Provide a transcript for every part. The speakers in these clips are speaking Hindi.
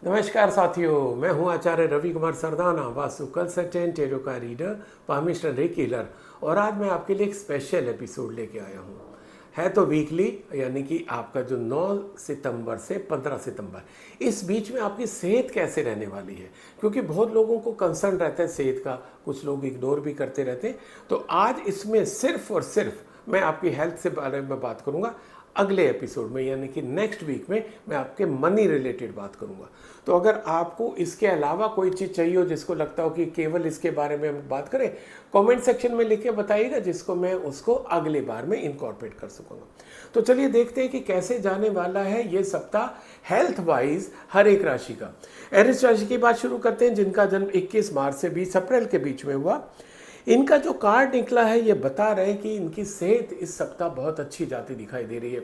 नमस्कार साथियों, मैं हूं आचार्य रवि कुमार सरदाना, वास्तु कंसल्टेंट, टेरो का रीडर, परमिशन रेकीलर। और आज मैं आपके लिए एक स्पेशल एपिसोड लेके आया हूं। है तो वीकली, यानी कि आपका जो 9 सितंबर से 15 सितंबर, इस बीच में आपकी सेहत कैसे रहने वाली है, क्योंकि बहुत लोगों को कंसर्न रहता है सेहत का, कुछ लोग इग्नोर भी करते रहते हैं। तो आज इसमें सिर्फ और सिर्फ मैं आपकी हेल्थ से बारे में बात करूंगा। अगले एपिसोड में यानी कि नेक्स्ट वीक में मैं आपके मनी रिलेटेड बात करूंगा। तो अगर आपको इसके अलावा कोई चीज़ चाहिए हो, जिसको लगता हो कि केवल इसके बारे में हम बात करें, कमेंट सेक्शन में लिख के बताइएगा, जिसको मैं उसको अगले बार में इनकॉर्पोरेट कर सकूंगा। तो चलिए देखते हैं कि कैसे जाने वाला है ये सप्ताह हेल्थ वाइज हर एक राशि का। एरिस राशि की बात शुरू करते हैं, जिनका जन्म 21 मार्च से 20 अप्रैल के बीच में हुआ। इनका जो कार्ड निकला है ये बता रहे हैं कि इनकी सेहत इस सप्ताह बहुत अच्छी जाती दिखाई दे रही है।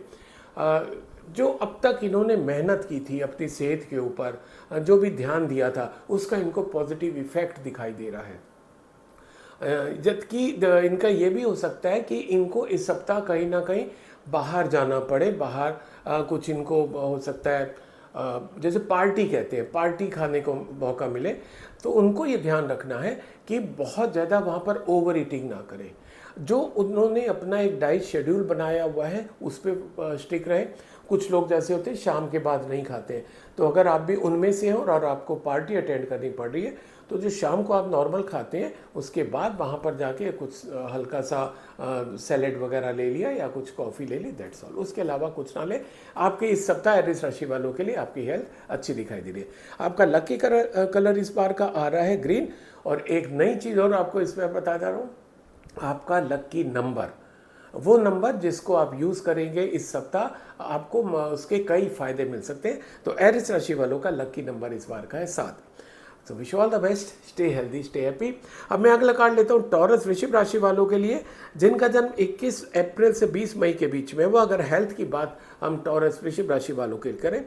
जो अब तक इन्होंने मेहनत की थी अपनी सेहत के ऊपर, जो भी ध्यान दिया था, उसका इनको पॉजिटिव इफेक्ट दिखाई दे रहा है। जबकि इनका ये भी हो सकता है कि इनको इस सप्ताह कहीं ना कहीं बाहर जाना पड़े। बाहर कुछ इनको हो सकता है, जैसे पार्टी कहते हैं, पार्टी खाने को मौका मिले, तो उनको ये ध्यान रखना है कि बहुत ज़्यादा वहाँ पर ओवर ईटिंग ना करें। जो उन्होंने अपना एक डाइट शेड्यूल बनाया हुआ है उस पर स्टिक रहे। कुछ लोग जैसे होते हैं शाम के बाद नहीं खाते हैं, तो अगर आप भी उनमें से हो और आपको पार्टी अटेंड करनी पड़ रही है, तो जो शाम को आप नॉर्मल खाते हैं उसके बाद वहाँ पर जाके कुछ हल्का सा सैलेड वगैरह ले लिया या कुछ कॉफ़ी ले ली, दैट्स ऑल। उसके अलावा कुछ ना ले। आपके इस सप्ताह एरिस राशि वालों के लिए आपकी हेल्थ अच्छी दिखाई दे रही है। आपका लकी कलर इस बार का आ रहा है ग्रीन। और एक नई चीज़ और आपको इसमें बता जा रहा हूँ, आपका लकी नंबर, वो नंबर जिसको आप यूज़ करेंगे इस सप्ताह, आपको उसके कई फायदे मिल सकते हैं। तो एरिस राशि वालों का लकी नंबर इस बार का है 7। तो wish all the best, stay healthy, stay happy. अब मैं अगला कार्ड लेता हूँ टॉरस वृश्चिक राशि वालों के लिए, जिनका जन्म 21 अप्रैल से 20 मई के बीच में। वो अगर हेल्थ की बात हम टॉरस वृश्चिक राशि वालों के लिए करें,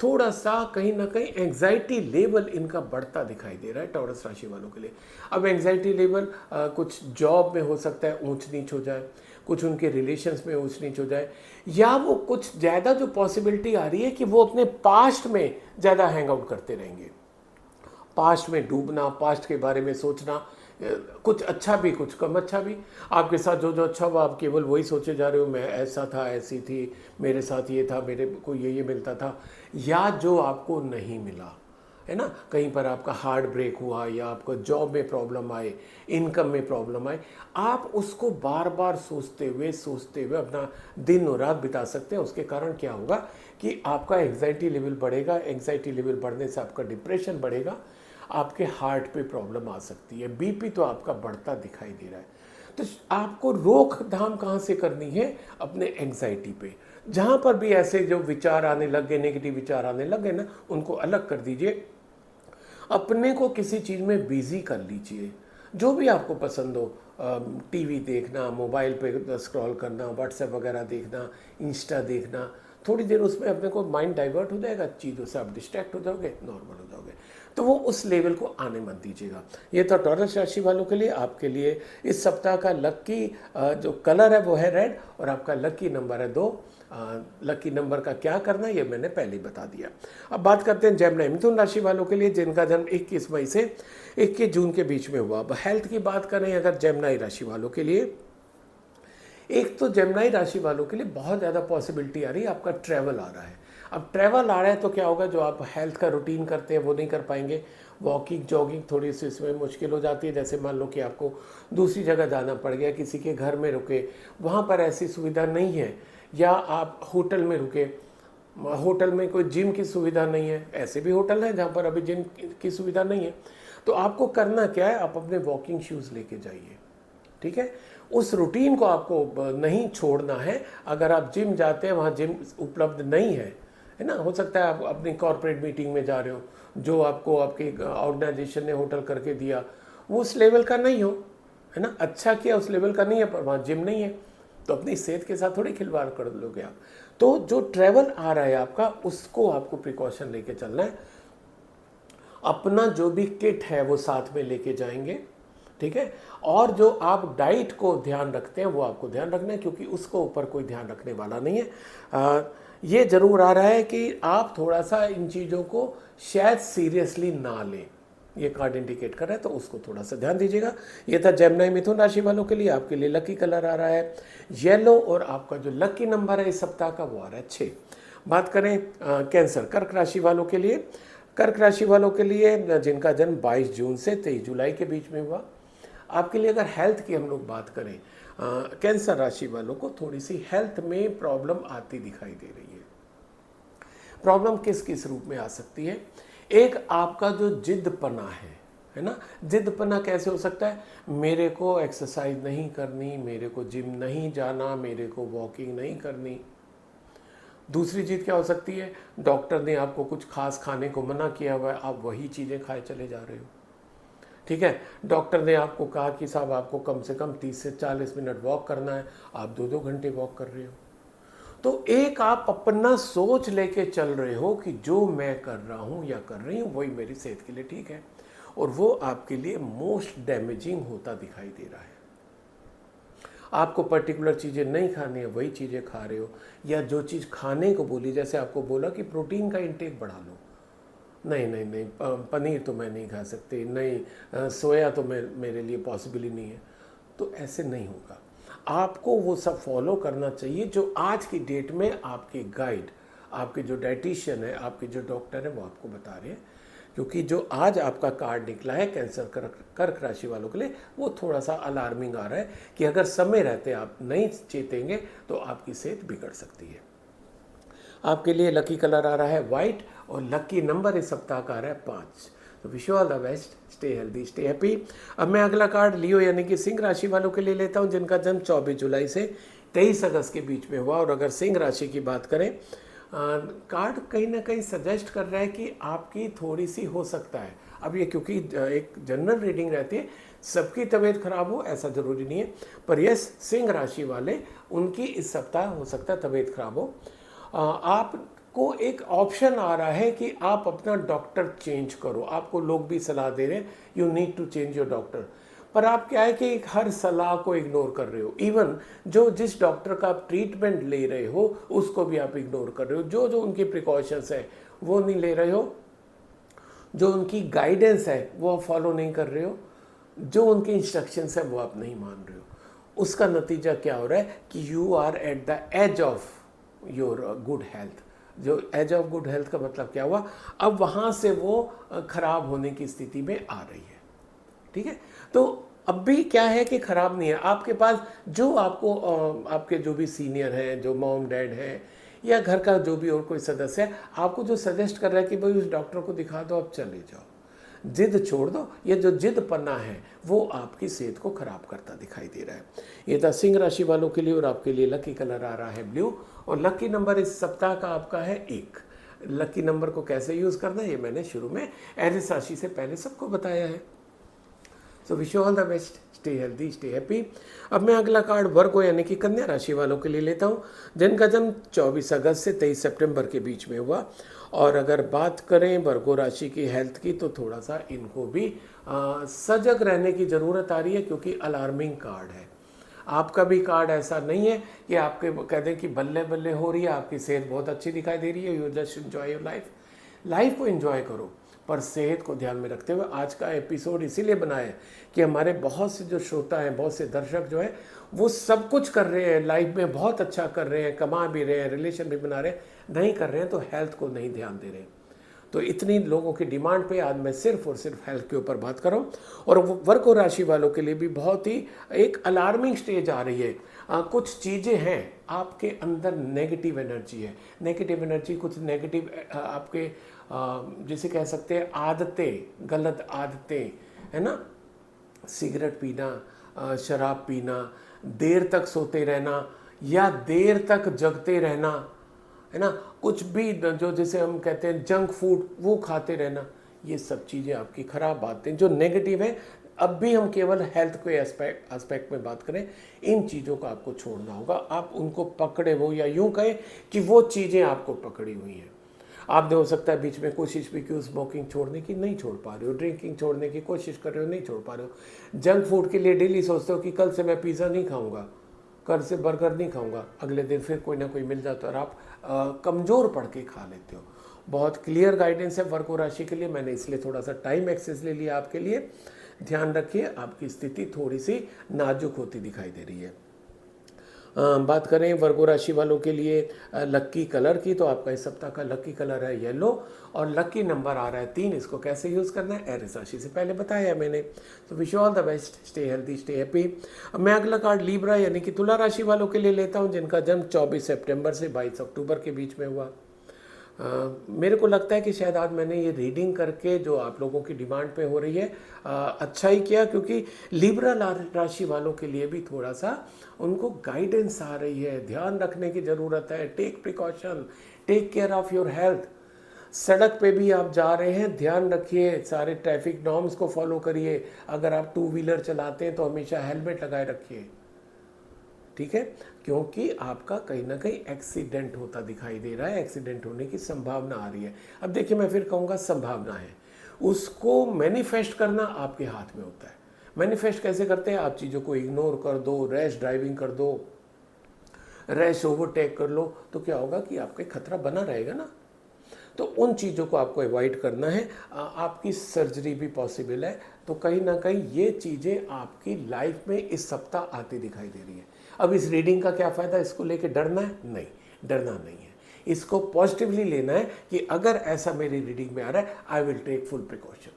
थोड़ा सा कहीं ना कहीं एंग्जाइटी लेवल इनका बढ़ता दिखाई दे रहा है टॉरस राशि वालों के लिए। अब एंग्जाइटी लेवल कुछ जॉब में हो सकता है ऊंच नीच हो जाए, कुछ उनके रिलेशंस में ऊंच नीच हो जाए, या वो कुछ ज़्यादा जो पॉसिबिलिटी आ रही है कि वो अपने पास्ट में ज़्यादा हैंग आउट करते रहेंगे। पास्ट में डूबना, पास्ट के बारे में सोचना, कुछ अच्छा भी कुछ कम अच्छा भी। आपके साथ जो जो अच्छा हुआ आप केवल वही सोचे जा रहे हो, मैं ऐसा था, ऐसी थी, मेरे साथ ये था, मेरे को ये मिलता था, या जो आपको नहीं मिला है ना, कहीं पर आपका हार्ट ब्रेक हुआ या आपको जॉब में प्रॉब्लम आए, इनकम में प्रॉब्लम आए, आप उसको बार बार सोचते हुए अपना दिन और रात बिता सकते हैं। उसके कारण क्या होगा कि आपका एंग्जाइटी लेवल बढ़ेगा। एंग्जाइटी लेवल बढ़ने से आपका डिप्रेशन बढ़ेगा, आपके हार्ट पे प्रॉब्लम आ सकती है, बीपी तो आपका बढ़ता दिखाई दे रहा है। तो आपको रोकथाम कहाँ से करनी है? अपने एंग्जाइटी पे। जहाँ पर भी ऐसे जो विचार आने लग गए, नेगेटिव विचार आने लग गए ना, उनको अलग कर दीजिए। अपने को किसी चीज़ में बिजी कर लीजिए, जो भी आपको पसंद हो। टीवी देखना, मोबाइल पे स्क्रॉल करना, व्हाट्सएप वगैरह देखना, इंस्टा देखना, थोड़ी देर उसमें अपने को माइंड डाइवर्ट हो जाएगा, चीज़ों से आप डिस्ट्रैक्ट हो जाओगे, नॉर्मल हो जाओगे। तो वो उस लेवल को आने मत दीजिएगा। ये तो टॉरस राशि वालों के लिए। आपके लिए इस सप्ताह का लकी जो कलर है वो है रेड, और आपका लकी नंबर है 2। लकी नंबर का क्या करना है ये मैंने पहले ही बता दिया। अब बात करते हैं जेमिनी मिथुन राशि वालों के लिए, जिनका जन्म 21 मई से 21 जून के बीच में हुआ। अब हेल्थ की बात करें अगर जेमिनी राशि वालों के लिए, एक तो जेमिनी राशि वालों के लिए बहुत ज़्यादा पॉसिबिलिटी आ रही है, आपका ट्रैवल आ रहा है। अब ट्रैवल आ रहा है तो क्या होगा, जो आप हेल्थ का रूटीन करते हैं वो नहीं कर पाएंगे। वॉकिंग जॉगिंग थोड़ी सी इसमें मुश्किल हो जाती है। जैसे मान लो कि आपको दूसरी जगह जाना पड़ गया, किसी के घर में रुके, वहाँ पर ऐसी सुविधा नहीं है, या आप होटल में रुके, होटल में कोई जिम की सुविधा नहीं है। ऐसे भी होटल हैं जहाँ पर अभी जिम की सुविधा नहीं है। तो आपको करना क्या है, आप अपने वॉकिंग शूज़ लेके जाइए, ठीक है। उस रूटीन को आपको नहीं छोड़ना है। अगर आप जिम जाते हैं, वहाँ जिम उपलब्ध नहीं है ना, हो सकता है आप अपनी कॉर्पोरेट मीटिंग में जा रहे हो, जो आपको आपके ऑर्गेनाइजेशन ने होटल करके दिया वो उस लेवल का नहीं हो, है ना, अच्छा किया, उस लेवल का नहीं है, पर वहाँ जिम नहीं है, तो अपनी सेहत के साथ थोड़ी खिलवाड़ कर लोगे आप। तो जो ट्रैवल आ रहा है आपका, उसको आपको प्रिकॉशन लेके चलना है। अपना जो भी किट है वो साथ में लेके जाएंगे, ठीक है। और जो आप डाइट को ध्यान रखते हैं वो आपको ध्यान रखना है, क्योंकि उसको ऊपर कोई ध्यान रखने वाला नहीं है। ये ज़रूर आ रहा है कि आप थोड़ा सा इन चीज़ों को शायद सीरियसली ना लें, ये कार्ड इंडिकेट कर रहा है, तो उसको थोड़ा सा ध्यान दीजिएगा। ये था जेमिनी मिथुन राशि वालों के लिए। आपके लिए लकी कलर आ रहा है येलो, और आपका जो लकी नंबर है इस सप्ताह का वो आ रहा है 6। बात करें कैंसर कर्क राशि वालों के लिए। कर्क राशि वालों के लिए जिनका जन्म 22 जून से 23 जुलाई के बीच में हुआ, आपके लिए अगर हेल्थ की हम लोग बात करें, कैंसर राशि वालों को थोड़ी सी हेल्थ में प्रॉब्लम आती दिखाई दे रही है। प्रॉब्लम किस किस रूप में आ सकती है? एक आपका जो जिद्दपना है ना, जिद्दपना कैसे हो सकता है? मेरे को एक्सरसाइज नहीं करनी, मेरे को जिम नहीं जाना, मेरे को वॉकिंग नहीं करनी। दूसरी चीज़ क्या हो सकती है? डॉक्टर ने आपको कुछ खास खाने को मना किया हुआ है, आप वही चीज़ें खाए चले जा रहे हो। ठीक है, डॉक्टर ने आपको कहा कि साहब आपको कम से कम 30 से 40 मिनट वॉक करना है, आप 2-2 घंटे वॉक कर रहे हो। तो एक आप अपना सोच लेके चल रहे हो कि जो मैं कर रहा हूँ या कर रही हूँ वही मेरी सेहत के लिए ठीक है, और वो आपके लिए मोस्ट डैमेजिंग होता दिखाई दे रहा है। आपको पर्टिकुलर चीज़ें नहीं खानी है, वही चीज़ें खा रहे हो, या जो चीज़ खाने को बोली, जैसे आपको बोला कि प्रोटीन का इंटेक बढ़ा लो, नहीं नहीं नहीं, पनीर तो मैं नहीं खा सकती, नहीं सोया तो मेरे लिए पॉसिबल ही नहीं है, तो ऐसे नहीं होगा। आपको वो सब फॉलो करना चाहिए जो आज की डेट में आपके गाइड, आपके जो डाइटिशियन है, आपके जो डॉक्टर है वो आपको बता रहे हैं। क्योंकि जो आज आपका कार्ड निकला है कैंसर कर्क राशि वालों के लिए, वो थोड़ा सा अलार्मिंग आ रहा है कि अगर समय रहते आप नहीं चेतेंगे तो आपकी सेहत बिगड़ सकती है। आपके लिए लकी कलर आ रहा है वाइट, और लकी नंबर इस सप्ताह का आ रहा है 5। तो wish you all the best, stay healthy, stay happy. अब मैं अगला कार्ड लियो यानी कि सिंह राशि वालों के लिए लेता हूं, जिनका जन्म 24 जुलाई से 23 अगस्त के बीच में हुआ। और अगर सिंह राशि की बात करें, कार्ड कहीं ना कहीं सजेस्ट कर रहा है कि आपकी थोड़ी सी हो सकता है, अब ये क्योंकि एक जनरल रीडिंग रहती है, सबकी तबीयत खराब हो ऐसा ज़रूरी नहीं है, पर यस सिंह राशि वाले उनकी इस सप्ताह हो सकता है तबीयत खराब हो। आपको एक ऑप्शन आ रहा है कि आप अपना डॉक्टर चेंज करो। आपको लोग भी सलाह दे रहे हैं you need to change your doctor, पर आप क्या है कि हर सलाह को इग्नोर कर रहे हो। इवन जो जिस डॉक्टर का आप ट्रीटमेंट ले रहे हो उसको भी आप इग्नोर कर रहे हो। जो जो उनकी प्रिकॉशंस है वो नहीं ले रहे हो, जो उनकी गाइडेंस है वो आप फॉलो नहीं कर रहे हो, जो उनके इंस्ट्रक्शंस है वो आप नहीं मान रहे हो। उसका नतीजा क्या हो रहा है कि you are at the age of your good health. जो एज ऑफ गुड हेल्थ का मतलब क्या हुआ? अब वहाँ से वो खराब होने की स्थिति में आ रही है। ठीक है, तो अब भी क्या है कि खराब नहीं है। आपके पास जो आपको आपके जो भी सीनियर हैं, जो मॉम डैड हैं, या घर का जो भी और कोई सदस्य है, आपको जो सजेस्ट कर रहा है कि भाई उस डॉक्टर को दिखा दो, आप चले जाओ, जिद छोड़ दो, ये जो जिद पन्ना है वो आपकी सेहत को खराब करता दिखाई दे रहा है। ये था सिंह राशि वालों के लिए। और आपके लिए लकी कलर आ रहा है ब्लू, और लकी नंबर इस सप्ताह का आपका है 1। लकी नंबर को कैसे यूज़ करना है ये मैंने शुरू में एरिस राशि से पहले सबको बताया है। So wish you all the best, stay healthy, stay happy. अब मैं अगला कार्ड वर्गो यानी कि कन्या राशि वालों के लिए लेता हूँ, जिनका जन्म 24 अगस्त से 23 सितंबर के बीच में हुआ। और अगर बात करें वर्गो राशि की हेल्थ की, तो थोड़ा सा इनको भी सजग रहने की ज़रूरत आ रही है, क्योंकि अलार्मिंग कार्ड है। आपका भी कार्ड ऐसा नहीं है कि आपके कह दें कि बल्ले बल्ले हो रही है, आपकी सेहत बहुत अच्छी दिखाई दे रही है, you just enjoy your life. Life को एंजॉय करो, पर सेहत को ध्यान में रखते हुए। आज का एपिसोड इसीलिए बनाया है कि हमारे बहुत से जो श्रोता हैं, बहुत से दर्शक जो हैं, वो सब कुछ कर रहे हैं, लाइफ में बहुत अच्छा कर रहे हैं, कमा भी रहे हैं, रिलेशन भी बना रहे हैं, नहीं कर रहे हैं तो हेल्थ को नहीं ध्यान दे रहे हैं। तो इतनी लोगों की डिमांड पे आज मैं सिर्फ और सिर्फ हेल्थ के ऊपर बात कर रहा हूँ। और वर्गो राशि वालों के लिए भी बहुत ही एक अलार्मिंग स्टेज आ रही है। कुछ चीज़ें हैं आपके अंदर, नेगेटिव एनर्जी है, नेगेटिव एनर्जी, कुछ नेगेटिव आपके जिसे कह सकते हैं आदतें, गलत आदतें, है ना, सिगरेट पीना, शराब पीना, देर तक सोते रहना या देर तक जगते रहना, है ना, कुछ भी जो जिसे हम कहते हैं जंक फूड वो खाते रहना, ये सब चीज़ें आपकी खराब बातें जो नेगेटिव है। अब भी हम केवल हेल्थ के एस्पेक्ट में बात करें, इन चीज़ों को आपको छोड़ना होगा। आप उनको पकड़े हो, या यूं कहें कि वो चीज़ें आपको पकड़ी हुई हैं। आपने हो सकता है बीच में कोशिश भी की स्मोकिंग छोड़ने की, नहीं छोड़ पा रहे हो, ड्रिंकिंग छोड़ने की कोशिश कर रहे हो, नहीं छोड़ पा रहे हो, जंक फूड के लिए डेली सोचते हो कि कल से मैं पिज़्ज़ा नहीं खाऊंगा, कल से बर्गर नहीं खाऊंगा, अगले दिन फिर कोई ना कोई मिल जाता है और आप कमज़ोर पड़ के खा लेते हो। बहुत क्लियर गाइडेंस है वर्गो राशि के लिए, मैंने इसलिए थोड़ा सा टाइम एक्सेस ले लिया आपके लिए। ध्यान रखिए, आपकी स्थिति थोड़ी सी नाजुक होती दिखाई दे रही है। बात करें वर्गो राशि वालों के लिए लक्की कलर की, तो आपका इस सप्ताह का लक्की कलर है येलो और लक्की नंबर आ रहा है 3। इसको कैसे यूज़ करना है एरिस राशि से पहले बताया है मैंने। तो wish you all the best, stay healthy, stay happy. अब मैं अगला कार्ड लीब्रा यानी कि तुला राशि वालों के लिए लेता हूँ, जिनका जन्म 24 सितंबर से 22 अक्टूबर के बीच में हुआ। मेरे को लगता है कि शायद आज मैंने ये रीडिंग करके जो आप लोगों की डिमांड पे हो रही है अच्छा ही किया, क्योंकि लिब्रा राशि वालों के लिए भी थोड़ा सा उनको गाइडेंस आ रही है, ध्यान रखने की ज़रूरत है। Take precaution, take care of your health. सड़क पे भी आप जा रहे हैं, ध्यान रखिए, सारे ट्रैफिक नॉर्म्स को फॉलो करिए। अगर आप 2 व्हीलर चलाते हैं तो हमेशा हेलमेट लगाए रखिए, ठीक है, क्योंकि आपका कहीं ना कहीं एक्सीडेंट होता दिखाई दे रहा है, एक्सीडेंट होने की संभावना आ रही है। अब देखिए, मैं फिर कहूँगा संभावना है, उसको मैनिफेस्ट करना आपके हाथ में होता है। मैनिफेस्ट कैसे करते हैं? आप चीज़ों को इग्नोर कर दो, रैश ड्राइविंग कर दो, रैश ओवरटेक कर लो, तो क्या होगा कि आपका खतरा बना रहेगा ना। तो उन चीज़ों को आपको अवॉइड करना है। आपकी सर्जरी भी पॉसिबल है, तो कहीं ना कहीं ये चीज़ें आपकी लाइफ में इस सप्ताह आती दिखाई दे रही है। अब इस रीडिंग का क्या फ़ायदा? इसको लेके डरना है? नहीं, डरना नहीं है। इसको पॉजिटिवली लेना है कि अगर ऐसा मेरी रीडिंग में आ रहा है, I will take full precaution,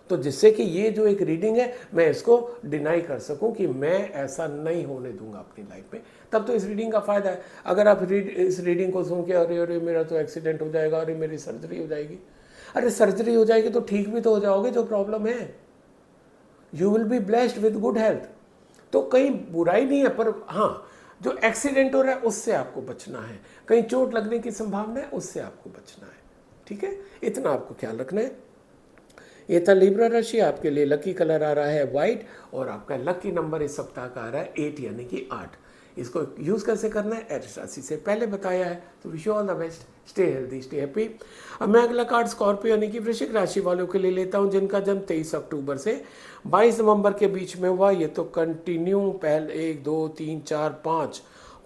तो जिससे कि ये जो एक रीडिंग है मैं इसको डिनाई कर सकूं कि मैं ऐसा नहीं होने दूंगा अपनी लाइफ में। तब तो इस रीडिंग का फ़ायदा है। अगर आप इस रीडिंग को सुन के अरे अरे मेरा तो एक्सीडेंट हो जाएगा, अरे मेरी सर्जरी हो जाएगी, अरे सर्जरी हो जाएगी तो ठीक भी तो हो जाओगे, जो प्रॉब्लम है। You will be blessed with good health, तो कहीं बुराई नहीं है, पर हाँ, जो एक्सीडेंट हो रहा है उससे आपको बचना है, कहीं चोट लगने की संभावना है उससे आपको बचना है, ठीक है, इतना आपको ख्याल रखना है। ये था लिब्रा राशि, आपके लिए लकी कलर आ रहा है वाइट और आपका लकी नंबर इस सप्ताह का आ रहा है 8 यानी कि 8। इसको यूज़ कैसे करना है एरिस राशि से पहले बताया है। तो wish you all the best, stay healthy, stay happy. अब मैं अगला कार्ड स्कॉर्पियो यानी कि वृश्चिक राशि वालों के लिए लेता हूं, जिनका जन्म 23 अक्टूबर से 22 नवंबर के बीच में हुआ। ये तो कंटिन्यू पहले 1 2 3 4 5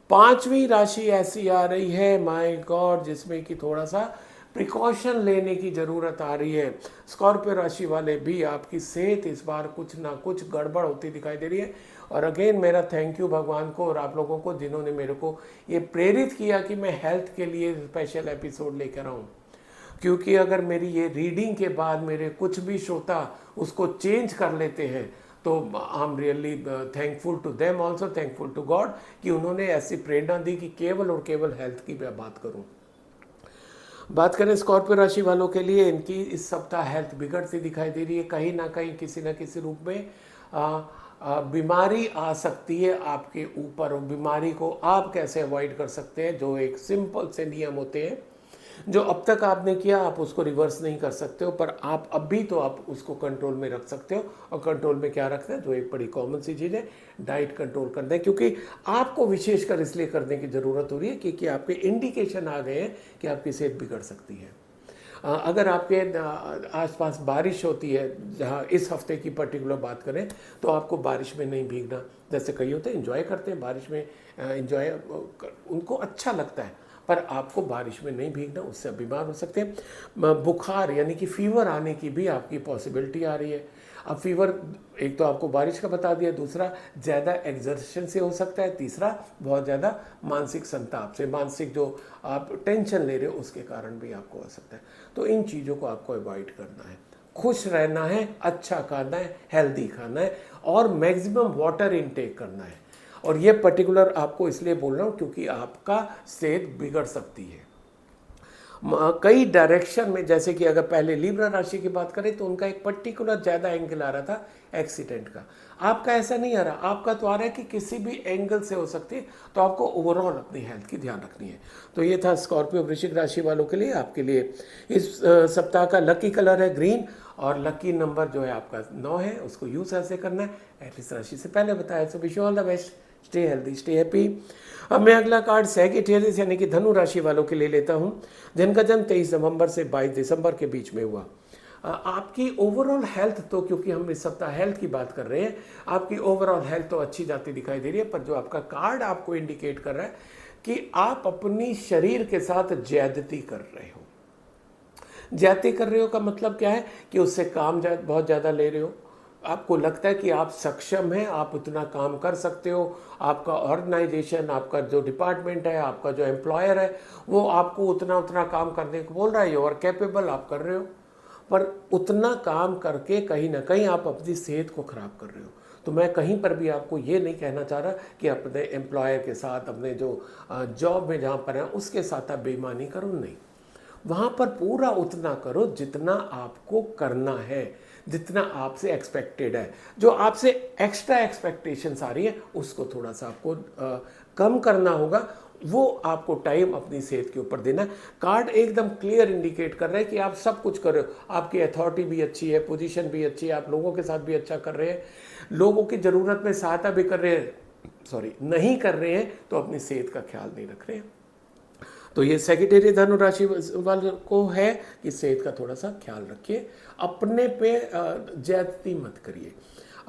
पांचवी राशि ऐसी आ रही है, माय गॉड, जिसमें कि थोड़ा सा प्रिकॉशन लेने की ज़रूरत आ रही है। स्कॉर्पियो राशि वाले भी, आपकी सेहत इस बार कुछ ना कुछ गड़बड़ होती दिखाई दे रही है। और अगेन मेरा थैंक यू भगवान को और आप लोगों को जिन्होंने मेरे को ये प्रेरित किया कि मैं हेल्थ के लिए स्पेशल एपिसोड लेकर आऊँ, क्योंकि अगर मेरी ये रीडिंग के बाद मेरे कुछ भी श्रोता उसको चेंज कर लेते हैं तो I am really thankful to them, also thankful to God कि उन्होंने ऐसी प्रेरणा दी कि केवल और केवल हेल्थ की मैं बात करूँ। बात करें स्कॉर्पियो राशि वालों के लिए, इनकी इस सप्ताह हेल्थ बिगड़ती दिखाई दे रही है। कहीं ना कहीं किसी न किसी रूप में बीमारी आ सकती है आपके ऊपर, और बीमारी को आप कैसे अवॉइड कर सकते हैं, जो एक सिंपल से नियम होते हैं जो अब तक आपने किया आप उसको रिवर्स नहीं कर सकते हो, पर आप अभी तो आप उसको कंट्रोल में रख सकते हो। और कंट्रोल में क्या रखते हैं, जो एक बड़ी कॉमन सी चीज़ है, डाइट कंट्रोल करना है, क्योंकि आपको विशेषकर इसलिए करने की ज़रूरत हो रही है क्योंकि आपके इंडिकेशन आ गए हैं कि आपकी सेहत बिगड़ सकती है। अगर आपके आसपास बारिश होती है, जहाँ इस हफ्ते की पर्टिकुलर बात करें, तो आपको बारिश में नहीं भीगना। जैसे कई होते हैं एंजॉय करते हैं बारिश में, एंजॉय उनको अच्छा लगता है, पर आपको बारिश में नहीं भीगना, उससे आप बीमार हो सकते हैं। बुखार यानी कि फीवर आने की भी आपकी पॉसिबिलिटी आ रही है। अब फीवर एक तो आपको बारिश का बता दिया, दूसरा ज़्यादा एग्जर्शन से हो सकता है, तीसरा बहुत ज़्यादा मानसिक संताप से, मानसिक जो आप टेंशन ले रहे हो उसके कारण भी आपको हो सकता है। तो इन चीज़ों को आपको अवॉइड करना है, खुश रहना है, अच्छा खाना है, हेल्दी खाना है और मैक्सिमम वाटर इनटेक करना है। और ये पर्टिकुलर आपको इसलिए बोल रहा हूँ क्योंकि आपका सेहत बिगड़ सकती है कई डायरेक्शन में। जैसे कि अगर पहले लिब्रा राशि की बात करें तो उनका एक पर्टिकुलर ज़्यादा एंगल आ रहा था एक्सीडेंट का, आपका ऐसा नहीं आ रहा, आपका तो आ रहा है कि किसी भी एंगल से हो सकती है, तो आपको ओवरऑल अपनी हेल्थ की ध्यान रखनी है। तो ये था स्कॉर्पियो वृश्चिक राशि वालों के लिए। आपके लिए इस सप्ताह का लकी कलर है ग्रीन और लकी नंबर जो है आपका 9 है, उसको यूज़ ऐसे करना है एटलिस्ट राशि से पहले बताया। So wish you all the best, stay healthy, stay happy. अब मैं अगला कार्ड सैजिटेरियस यानी कि धनु राशि वालों के लिए लेता हूं, जिनका जन्म 23 नवंबर से 22 दिसंबर के बीच में हुआ। आपकी ओवरऑल हेल्थ तो, क्योंकि हम इस सप्ताह हेल्थ की बात कर रहे हैं, आपकी ओवरऑल हेल्थ तो अच्छी जाती दिखाई दे रही है, पर जो आपका कार्ड आपको इंडिकेट कर रहा है कि आप अपनी शरीर के साथ ज्यादती कर रहे हो। ज्यादती कर रहे हो का मतलब क्या है कि उससे काम बहुत ज़्यादा ले रहे हो। आपको लगता है कि आप सक्षम हैं, आप उतना काम कर सकते हो, आपका ऑर्गेनाइजेशन, आपका जो डिपार्टमेंट है, आपका जो एम्प्लॉयर है, वो आपको उतना उतना काम करने को बोल रहा है, यू आर कैपेबल, आप कर रहे हो। पर उतना काम करके कहीं ना कहीं आप अपनी सेहत को ख़राब कर रहे हो। तो मैं कहीं पर भी आपको ये नहीं कहना चाह रहा कि अपने एम्प्लॉयर के साथ, अपने जो जॉब में जहाँ पर हैं उसके साथ आप बेईमानी करो, नहीं। वहाँ पर पूरा उतना करो जितना आपको करना है, जितना आपसे एक्सपेक्टेड है। जो आपसे एक्स्ट्रा एक्सपेक्टेशंस आ रही है उसको थोड़ा सा आपको कम करना होगा। वो आपको टाइम अपनी सेहत के ऊपर देना है। कार्ड एकदम क्लियर इंडिकेट कर रहा है कि आप सब कुछ कर रहे हो, आपकी अथॉरिटी भी अच्छी है, पोजीशन भी अच्छी है, आप लोगों के साथ भी अच्छा कर रहे हैं, लोगों की ज़रूरत में सहायता भी कर रहे हैं, नहीं कर रहे हैं तो अपनी सेहत का ख्याल नहीं रख रहे हैं। तो ये सेक्रेटरी धनु राशि वाले को है कि सेहत का थोड़ा सा ख्याल रखिए, अपने पे ज्यादती मत करिए।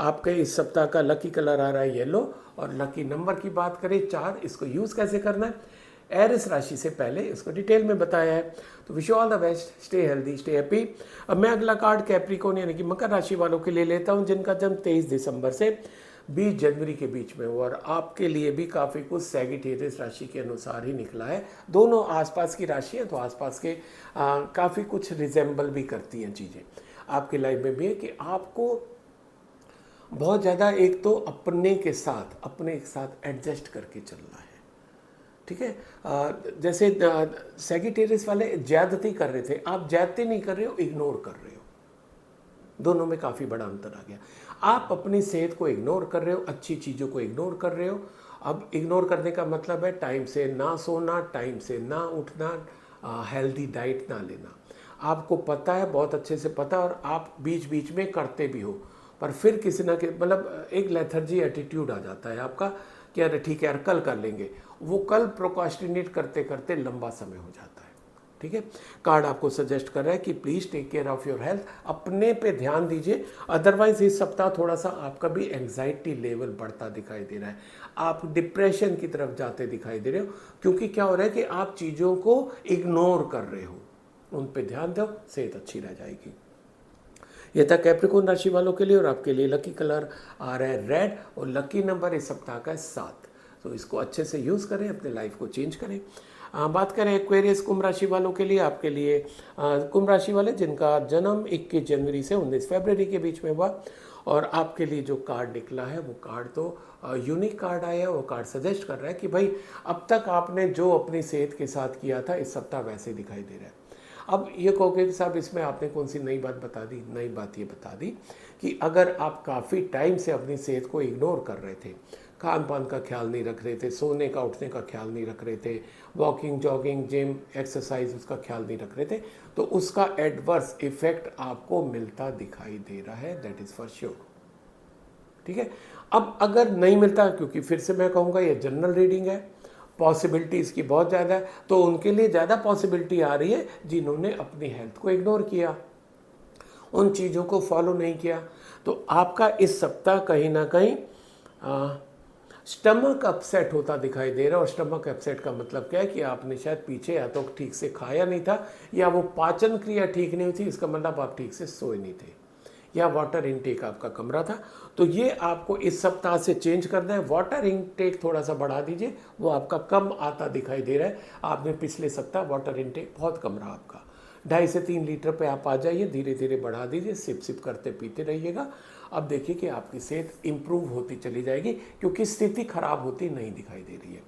आपके इस सप्ताह का लकी कलर आ रहा है येलो, और लकी नंबर की बात करें 4। इसको यूज़ कैसे करना है एरिस राशि से पहले इसको डिटेल में बताया है। तो wish you all the best, stay healthy, stay happy. अब मैं अगला कार्ड कैप्रिकॉर्न यानी कि मकर राशि वालों के लिए लेता हूँ, जिनका जन्म 23 दिसंबर से 20 जनवरी के बीच में हुआ, और आपके लिए भी काफ़ी कुछ सैगिटेरियस राशि के अनुसार ही निकला है। दोनों आसपास की राशि है, तो आसपास के काफ़ी कुछ रिजेंबल भी करती हैं चीज़ें। आपकी लाइफ में भी है कि आपको बहुत ज़्यादा एक तो अपने के साथ एडजस्ट करके चलना है, ठीक है। जैसे सैगिटेरियस वाले ज्यादती कर रहे थे, आप ज्यादती नहीं कर रहे हो, इग्नोर कर रहे हो। दोनों में काफ़ी बड़ा अंतर आ गया। आप अपनी सेहत को इग्नोर कर रहे हो, अच्छी चीज़ों को इग्नोर कर रहे हो। अब इग्नोर करने का मतलब है टाइम से ना सोना, टाइम से ना उठना, हेल्दी डाइट ना लेना। आपको पता है, बहुत अच्छे से पता, और आप बीच बीच में करते भी हो, पर फिर किसी ना किसी मतलब एक लेथर्जी एटीट्यूड आ जाता है आपका कि अरे ठीक है यार कल कर लेंगे। वो कल प्रोकास्टिनेट करते करते लंबा समय हो जाता है, ठीक है। कार्ड आपको सजेस्ट कर रहा है कि please take care of your health, अपने पे ध्यान दीजिए। अदरवाइज इस सप्ताह थोड़ा सा आपका भी एंग्जाइटी लेवल बढ़ता दिखाई दे रहा है, आप डिप्रेशन की तरफ जाते दिखाई दे रहे हो, क्योंकि क्या हो रहा है कि आप चीज़ों को इग्नोर कर रहे हो। उन पे ध्यान दो, सेहत अच्छी रह जाएगी। यह था कैप्रिकॉर्न राशि वालों के लिए, और आपके लिए लकी कलर आ रहा है रेड, और लकी नंबर इस सप्ताह का है 7। तो इसको अच्छे से यूज़ करें, अपने लाइफ को चेंज करें। बात करें एक्वेरियस कुंभ राशि वालों के लिए, आपके लिए कुंभ राशि वाले जिनका जन्म 21 जनवरी से 19 फरवरी के बीच में हुआ, और आपके लिए जो कार्ड निकला है वो कार्ड तो यूनिक कार्ड आया है। वो कार्ड सजेस्ट कर रहा है कि भाई अब तक आपने जो अपनी सेहत के साथ किया था इस सप्ताह वैसे दिखाई दे रहा है। अब ये कहोगे कि साहब इसमें आपने कौन सी नई बात बता दी? नई बात ये बता दी कि अगर आप काफ़ी टाइम से अपनी सेहत को इग्नोर कर रहे थे, खान पान का ख्याल नहीं रख रहे थे, सोने का उठने का ख्याल नहीं रख रहे थे, वॉकिंग, जॉगिंग, जिम, एक्सरसाइज उसका ख्याल नहीं रख रहे थे, तो उसका एडवर्स इफेक्ट आपको मिलता दिखाई दे रहा है, दैट इज़ फॉर श्योर, ठीक है। अब अगर नहीं मिलता, क्योंकि फिर से मैं कहूँगा ये जनरल रीडिंग है, पॉसिबिलिटी इसकी बहुत ज़्यादा है, तो उनके लिए ज़्यादा पॉसिबिलिटी आ रही है जिन्होंने अपनी हेल्थ को इग्नोर किया, उन चीज़ों को फॉलो नहीं किया। तो आपका इस सप्ताह कहीं ना कहीं स्टमक अपसेट होता दिखाई दे रहा है। और स्टमक अपसेट का मतलब क्या है कि आपने शायद पीछे या तो ठीक से खाया नहीं था, या वो पाचन क्रिया ठीक नहीं हुई थी, इसका मतलब आप ठीक से सोए नहीं थे, या वाटर इनटेक आपका कमरा था। तो ये आपको इस सप्ताह से चेंज करना है। वाटर इनटेक थोड़ा सा बढ़ा दीजिए, वो आपका कम आता दिखाई दे रहा है। आपने पिछले सप्ताह वाटर इनटेक बहुत कम रहा आपका, 2.5 से 3 लीटर पे आप आ जाइए, धीरे धीरे बढ़ा दीजिए, सिप सिप करते पीते रहिएगा। अब देखिए कि आपकी सेहत इंप्रूव होती चली जाएगी, क्योंकि स्थिति खराब होती नहीं दिखाई दे रही है।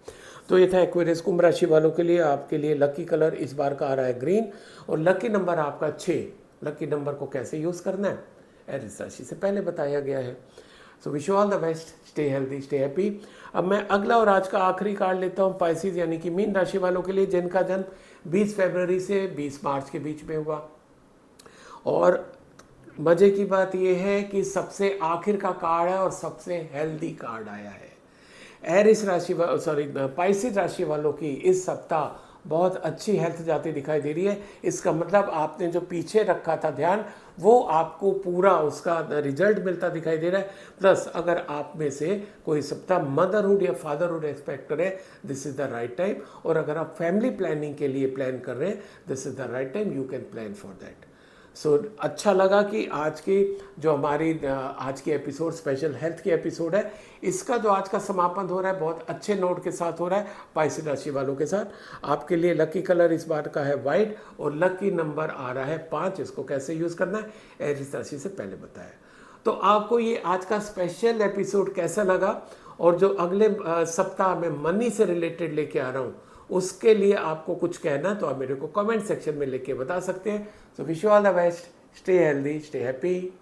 तो ये था एक्वेरियस कुंभ राशि वालों के लिए। आपके लिए लकी कलर इस बार का आ रहा है ग्रीन, और लकी नंबर आपका 6। लकी नंबर को कैसे यूज़ करना है एरिस राशि से पहले बताया गया है। So wish you all the best, stay healthy, stay happy. अब मैं अगला और आज का आखिरी कार्ड लेता हूँ पाइसिस यानी कि मीन राशि वालों के लिए, जिनका जन्म 20 फरवरी से 20 मार्च के बीच में हुआ। और मज़े की बात यह है कि सबसे आखिर का कार्ड है और सबसे हेल्दी कार्ड आया है। एरिस राशि पाइसिस राशि वालों की इस सप्ताह बहुत अच्छी हेल्थ जाती दिखाई दे रही है। इसका मतलब आपने जो पीछे रखा था ध्यान, वो आपको पूरा उसका रिजल्ट मिलता दिखाई दे रहा है। प्लस अगर आप में से कोई सप्ताह मदरहुड या फादरहुड एक्सपेक्ट करे, this is the right time. और अगर आप फैमिली प्लानिंग के लिए प्लान कर रहे हैं, this is the right time, you can plan for that. So अच्छा लगा कि आज की जो हमारी आज की एपिसोड स्पेशल हेल्थ की एपिसोड है, इसका जो आज का समापन हो रहा है बहुत अच्छे नोट के साथ हो रहा है पाइसेस राशि वालों के साथ। आपके लिए लकी कलर इस बार का है वाइट और लकी नंबर आ रहा है 5। इसको कैसे यूज़ करना है एरिस राशि से पहले बताया। तो आपको ये आज का स्पेशल एपिसोड कैसा लगा, और जो अगले सप्ताह में मनी से रिलेटेड लेके आ रहा हूँ उसके लिए आपको कुछ कहना है तो आप मेरे को कमेंट सेक्शन में लिख के बता सकते हैं। So wish you all the best, stay healthy, stay happy.